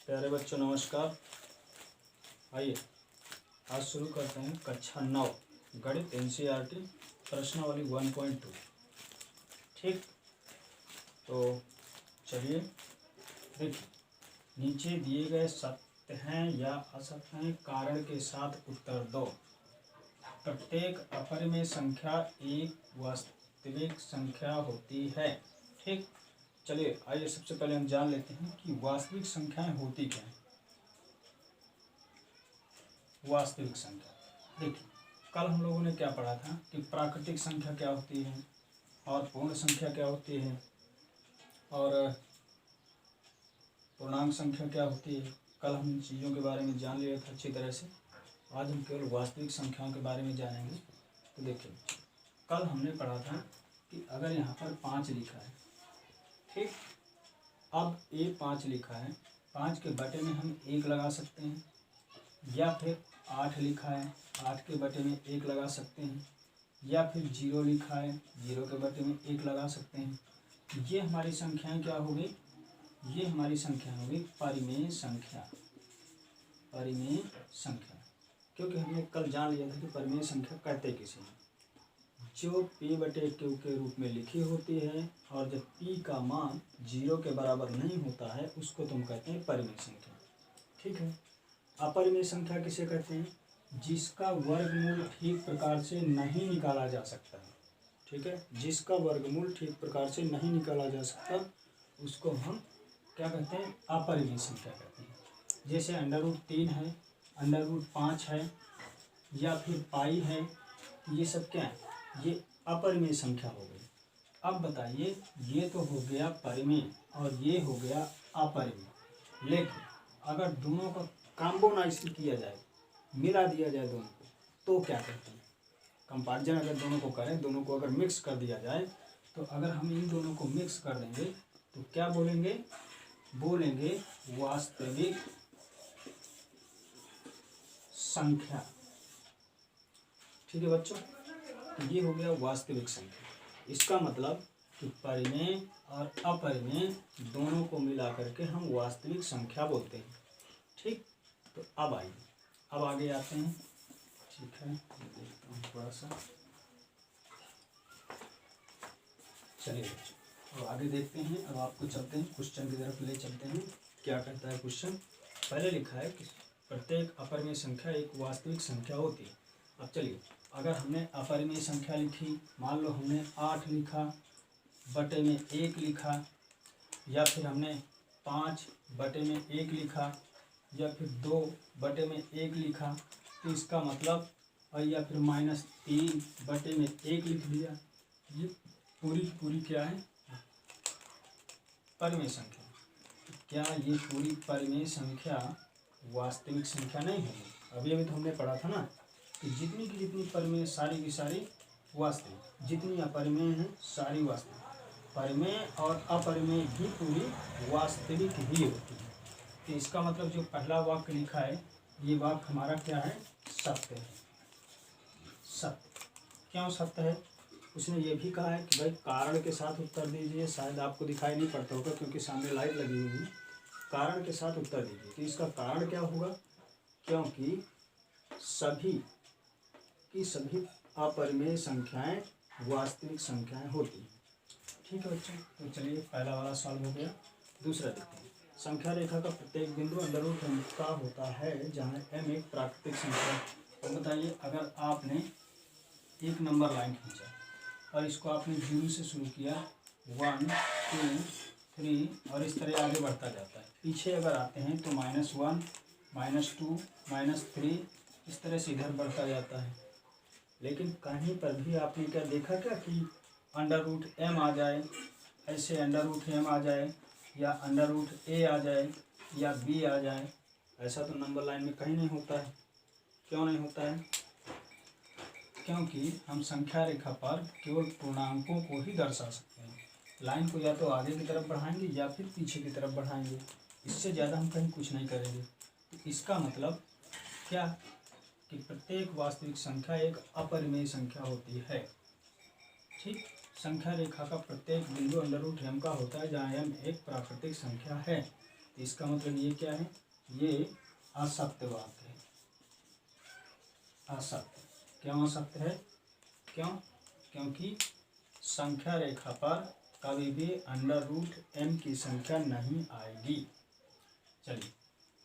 प्यारे बच्चों नमस्कार। आइए आज शुरू करते हैं कक्षा 9 गणित एनसीईआरटी प्रश्नावली 1.2। ठीक, तो चलिए देखिए, नीचे दिए गए सत्य हैं या असत्य हैं कारण के साथ उत्तर दो। प्रत्येक अपरिमेय संख्या एक वास्तविक संख्या होती है। ठीक, चलिए आइए सबसे पहले हम जान लेते हैं कि वास्तविक संख्याएं होती क्या हैं। वास्तविक संख्या, देखिए कल हम लोगों ने क्या पढ़ा था कि प्राकृतिक संख्या क्या होती है और पूर्ण संख्या क्या होती है और पूर्णांक संख्या क्या होती है। कल हम इन चीज़ों के बारे में जान लिया था अच्छी तरह से। आज हम केवल वास्तविक संख्याओं के बारे में जानेंगे। तो देखिए, कल हमने पढ़ा था कि अगर यहाँ पर 5 लिखा है, ठीक, अब ए 5 लिखा है, 5 के बटे में हम 1 लगा सकते हैं, या फिर 8 लिखा है, 8 के बटे में 1 लगा सकते हैं, या फिर 0 लिखा है, 0 के बटे में 1 लगा सकते हैं। ये हमारी संख्याएं क्या हो गई, ये हमारी संख्या हो गई परिमेय संख्या। परिमेय संख्या, क्योंकि हमने कल जान लिया था कि परिमेय संख्या कहते किसे हैं, जो p बटे q के रूप में लिखी होती है और जब p का मान 0 के बराबर नहीं होता है उसको तुम कहते हैं परिमेय संख्या। ठीक है। अपरिमेय संख्या किसे कहते हैं, जिसका वर्गमूल ठीक प्रकार से नहीं निकाला जा सकता है। ठीक है, जिसका वर्गमूल ठीक प्रकार से नहीं निकाला जा सकता उसको हम क्या कहते हैं, अपरिमेय संख्या कहते हैं। जैसे √3 है, √5 है, या फिर पाई है, ये सब क्या है, ये अपरिमेय संख्या हो गई। अब बताइए, ये तो हो गया परिमेय और ये हो गया अपरिमेय। लेकिन अगर दोनों का कॉम्बिनेशन किया जाए, मिला दिया जाए दोनों को, तो क्या कहते हैं, कंपैरिजन अगर दोनों को करें, दोनों को अगर मिक्स कर दिया जाए, तो अगर हम इन दोनों को मिक्स कर देंगे तो क्या बोलेंगे, बोलेंगे वास्तविक संख्या। ठीक है बच्चों, तो ये हो गया वास्तविक संख्या। इसका मतलब कि परिमेय और अपरिमेय दोनों को मिला करके हम वास्तविक संख्या बोलते हैं। ठीक, तो अब आइए, अब आगे आते हैं। ठीक है, देखता हूँ थोड़ा सा, चलिए बच्चों अब आगे देखते हैं। अब आपको चलते हैं क्वेश्चन की तरफ ले चलते हैं। क्या कहता है क्वेश्चन, पहले लिखा है कि प्रत्येक अपरिमेय संख्या एक वास्तविक संख्या होती है। अब चलिए, अगर हमने अपरिमेय संख्या लिखी, मान लो हमने 8 लिखा, बटे में 1 लिखा, या फिर हमने 5 बटे में 1 लिखा, या फिर 2 बटे में 1 लिखा, तो इसका मतलब, और या फिर -3 बटे में 1 लिख दिया, ये पूरी क्या है, परिमेय संख्या। क्या ये पूरी परिमेय संख्या वास्तविक संख्या नहीं होगी। अभी तो हमने पढ़ा था ना कि जितनी की जितनी परिमेय सारी की सारी वास्तविक, जितनी अपरिमेय हैं सारी वास्तविक। परिमेय और अपरिमेय भी पूरी वास्तविक ही होती है। तो इसका मतलब जो पहला वाक्य लिखा है, ये वाक्य हमारा क्या है, सत्य है। सत्य क्यों सत्य है, उसने ये भी कहा है कि भाई कारण के साथ उत्तर दीजिए। शायद आपको दिखाई नहीं पड़ता होगा क्योंकि सामने लाइट लगी हुई है। कारण के साथ उत्तर दीजिए, तो इसका कारण क्या होगा, क्योंकि सभी की सभी अपरिमेय संख्याएं वास्तविक संख्याएं होती हैं। ठीक है बच्चों, तो चलिए पहला वाला सॉल्व हो गया। दूसरा देखते हैं, संख्या रेखा का प्रत्येक बिंदु √m का होता है जहाँ m एक प्राकृतिक संख्या है। तो बताइए, अगर आपने एक नंबर लाइन खींचा और इसको आपने 0 से शुरू किया, 1 2 3 और इस तरह आगे बढ़ता जाता है। पीछे अगर आते हैं तो -1 -2 -3 इस तरह से इधर बढ़ता जाता है। लेकिन कहीं पर भी आपने क्या देखा क्या कि √m आ जाए, ऐसे √m आ जाए, या √a आ जाए, या b आ जाए। ऐसा तो नंबर लाइन में कहीं नहीं होता है। क्यों नहीं होता है, क्योंकि हम संख्या रेखा पर केवल पूर्णांकों को ही दर्शा सकते हैं। लाइन को या तो आगे की तरफ बढ़ाएंगे या फिर पीछे की तरफ बढ़ाएंगे, इससे ज़्यादा हम कहीं कुछ नहीं करेंगे। तो इसका मतलब क्या कि प्रत्येक वास्तविक संख्या एक अपरिमेय संख्या होती है। ठीक, संख्या रेखा का प्रत्येक बिंदु अंडर रूट m का होता है जहाँ m एक प्राकृतिक संख्या है। तो इसका मतलब ये क्या है, ये असत्य वाक्य है। असत्य क्यों असत्य है, क्यों, क्योंकि संख्या रेखा पर कभी भी अंडर रूट m की संख्या नहीं आएगी। चलिए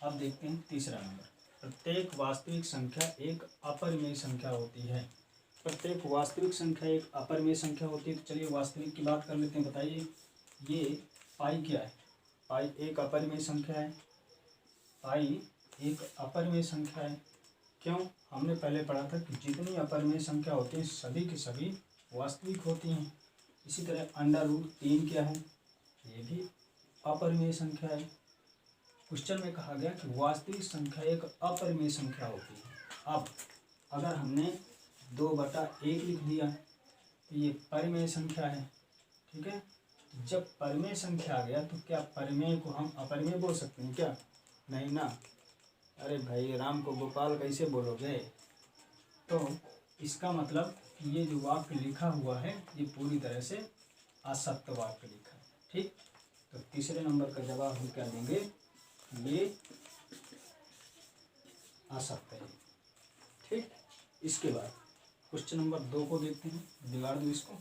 अब देखते हैं तीसरा नंबर। प्रत्येक वास्तविक संख्या एक अपरिमेय संख्या होती है। प्रत्येक वास्तविक संख्या एक अपरिमेय संख्या होती है। तो चलिए वास्तविक की बात कर लेते हैं। बताइए ये पाई क्या है, पाई एक अपरिमेय संख्या है। पाई एक अपरिमेय संख्या है। क्यों, हमने पहले पढ़ा था कि जितनी अपरिमेय संख्या होती है सभी की सभी वास्तविक होती हैं। इसी तरह अंडर रूट 3 क्या है, ये भी अपरिमेय संख्या है। क्वेश्चन में कहा गया कि वास्तविक संख्या एक अपरिमेय संख्या होती है। अब अगर हमने 2/1 लिख दिया तो ये परिमेय संख्या है। ठीक है, जब परिमेय संख्या आ गया तो क्या परिमेय को हम अपरिमेय बोल सकते हैं क्या, नहीं ना। अरे भाई राम को गोपाल कैसे बोलोगे। तो इसका मतलब ये जो वाक्य लिखा हुआ है ये पूरी तरह से असत्य वाक्य लिखा है। ठीक, तो तीसरे नंबर का जवाब हम क्या देंगे, ये असत्य है। ठीक, इसके बाद क्वेश्चन नंबर 2 को देखते हैं। बिगाड़ दो इसको।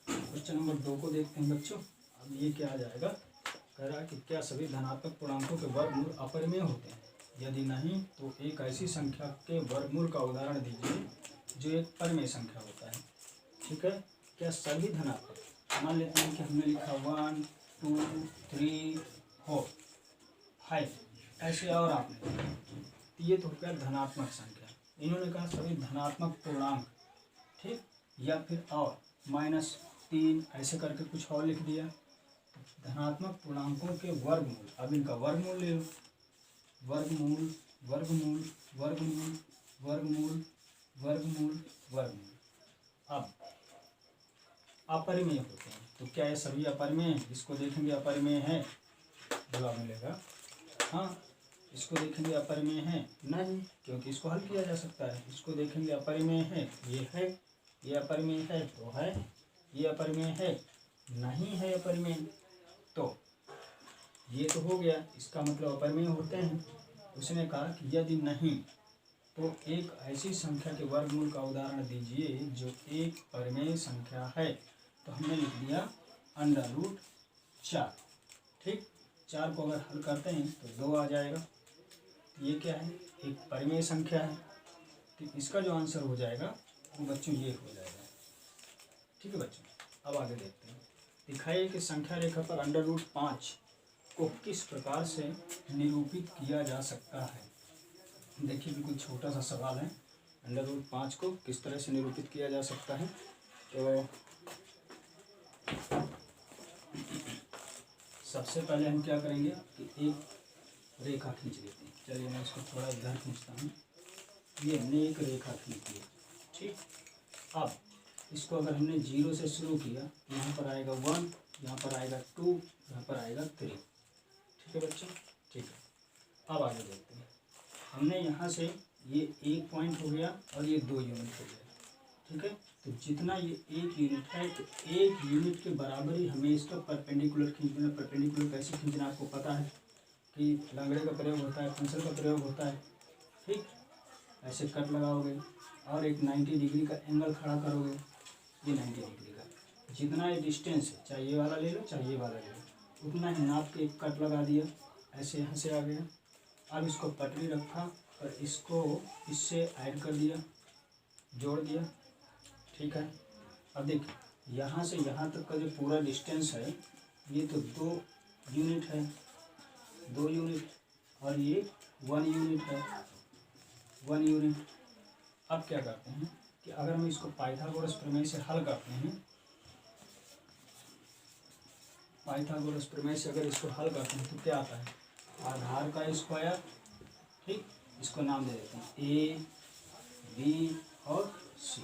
क्वेश्चन नंबर 2 को देखते हैं बच्चों। अब ये क्या आ जाएगा, कह रहा है कि क्या सभी धनात्मक पूर्णांकों के वर्गमूल अपरिमेय होते हैं, यदि नहीं तो एक ऐसी संख्या के वर्गमूल का उदाहरण दीजिए जो एक परिमेय संख्या होता है। ठीक है, क्या सभी धनात्मक, मान लेते हैं कि हमने लिखा 1 2 3 4 5 ऐसे और आपने, ये तो हो गया धनात्मक संख्या। इन्होंने कहा सभी धनात्मक पूर्णांक। ठीक, या फिर और -3 ऐसे करके कुछ और लिख दिया। धनात्मक पूर्णांकों के वर्गमूल, अब इनका वर्गमूल ले लो। वर्गमूल वर्गमूल वर्गमूल वर्गमूल वर्गमूल वर्गमूल। अब अपरिमेय होते हैं तो क्या ये सभी अपरिमेय हैं, इसको देखेंगे अपरिमेय है, जवाब मिलेगा हाँ। इसको देखेंगे अपरिमेय है, नहीं, क्योंकि इसको हल किया जा सकता है। इसको देखेंगे अपरिमेय है, ये अपरिमेय है तो है, ये अपरिमेय है, नहीं है अपरिमेय, तो ये तो हो गया, इसका मतलब अपरिमेय होते हैं। उसने कहा कि यदि नहीं तो एक ऐसी संख्या के वर्गमूल का उदाहरण दीजिए जो एक परिमेय संख्या है। तो हमने लिख दिया √4। ठीक, 4 को अगर हल करते हैं तो 2 आ जाएगा। ये क्या है, एक परिमेय संख्या है। तो इसका जो आंसर हो जाएगा वो बच्चों ये हो जाएगा। ठीक है बच्चों, अब आगे देखते हैं। दिखाइए कि संख्या रेखा पर √5 को किस प्रकार से निरूपित किया जा सकता है। देखिए बिल्कुल छोटा सा सवाल है, √5 को किस तरह से निरूपित किया जा सकता है। तो सबसे पहले हम क्या करेंगे कि एक रेखा खींच लेते हैं। चलिए मैं इसको थोड़ा इधर खींचता हूँ। ये हमने एक रेखा खींच ली। ठीक, अब इसको अगर हमने 0 से शुरू किया, यहाँ पर आएगा 1, यहाँ पर आएगा 2, यहाँ पर आएगा 3। ठीक है बच्चों, ठीक है। अब आगे देखते हैं। हमने यहाँ से ये 1 पॉइंट हो गया और ये 2 यूनिट हो गया। ठीक है, तो जितना ये 1 यूनिट है तो 1 यूनिट के बराबर ही हमें इसका परपेंडिकुलर खींचना। परपेंडिकुलर कैसे खींचना आपको पता है कि लंगड़े का प्रयोग होता है, पेंसिल का प्रयोग होता है। ठीक, ऐसे कट लगाओगे और एक 90 डिग्री का एंगल खड़ा करोगे। ये 90 डिग्री का जितना ये डिस्टेंस है, चाहे ये वाला ले लो चाहे ये वाला ले लो, उतना ही नाप के एक कट लगा दिया। ऐसे यहाँ से आ गया। अब इसको पटरी रखा और इसको इससे ऐड कर दिया, जोड़ दिया। ठीक है, अब देखिए यहाँ से यहाँ तक का जो पूरा डिस्टेंस है ये तो 2 यूनिट है, 2 यूनिट, और ये 1 यूनिट है, 1 यूनिट। अब क्या करते हैं कि अगर हम इसको पाइथागोरस प्रमेय से हल करते हैं, पाइथागोरस प्रमेय से अगर इसको हल करते हैं तो क्या आता है, आधार का स्क्वायर। ठीक, इसको नाम दे देते हैं ए बी और सी।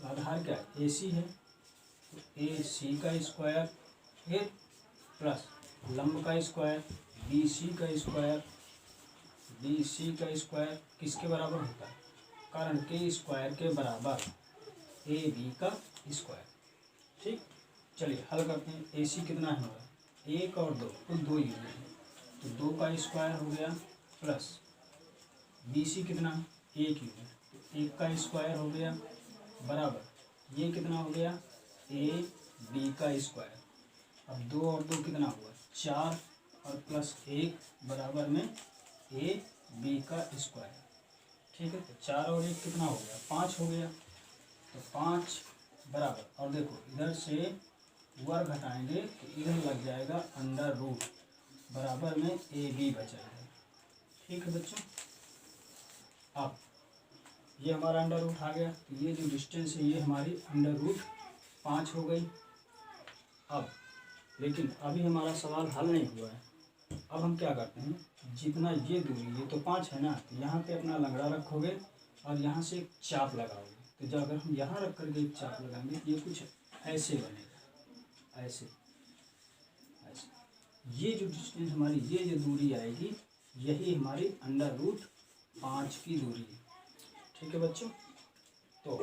आधार क्या है, ए सी है, तो ए सी का स्क्वायर, फिर प्लस लंब का स्क्वायर बी सी का स्क्वायर। बी सी का स्क्वायर किसके बराबर होता है, कारण के स्क्वायर के बराबर। ए बी का स्क्वायर। ठीक, चलिए हल करते हैं। ए सी कितना है हमारा, 1 और 2, कुल 2 यूनिट है, तो 2 का स्क्वायर हो गया, प्लस बी सी कितना, 1 यूनिट, तो 1 का स्क्वायर हो गया, बराबर ये कितना हो गया, ए बी का स्क्वायर। अब 2 और 2 कितना हुआ, 4, और प्लस 1 बराबर में ए बी का स्क्वायर। ठीक है, तो 4 और 1 कितना हो गया, 5 हो गया, तो 5 बराबर, और देखो इधर से वर्ग घटाएंगे तो इधर लग जाएगा अंडर रूट, बराबर में ए बी बचाएगा। ठीक है बच्चों, अब ये हमारा अंडर रूट आ गया, तो ये जो डिस्टेंस है ये हमारी अंडर रूट 5 हो गई। अब लेकिन अभी हमारा सवाल हल नहीं हुआ है। अब हम क्या करते हैं, जितना ये दूरी, ये तो 5 है ना, तो यहाँ पे अपना लंगड़ा रखोगे और यहाँ से एक चाप लगाओगे, तो जब अगर हम यहाँ रख करके एक चाप लगाएंगे ये कुछ ऐसे बनेगा, ऐसे ऐसे। ये जो डिस्टेंस हमारी, ये जो दूरी आएगी, यही हमारी अंडर रूट 5 की दूरी है। ठीक है बच्चों, तो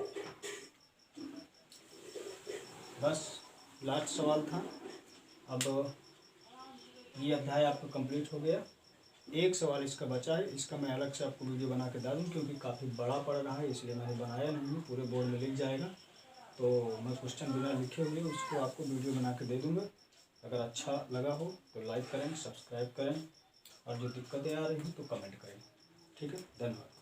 बस लास्ट सवाल था। अब ये अध्याय आपका कंप्लीट हो गया। एक सवाल इसका बचा है, इसका मैं अलग से आपको वीडियो बना के डाल दूँ, क्योंकि काफ़ी बड़ा पड़ रहा है इसलिए मैंने बनाया नहीं, पूरे बोर्ड में लिख जाएगा, तो मैं क्वेश्चन बिना लिखे हुए उसको आपको वीडियो बना के दे दूँगा। अगर अच्छा लगा हो तो लाइक करें, सब्सक्राइब करें, और जो दिक्कतें आ रही हैं तो कमेंट करें। ठीक है, धन्यवाद।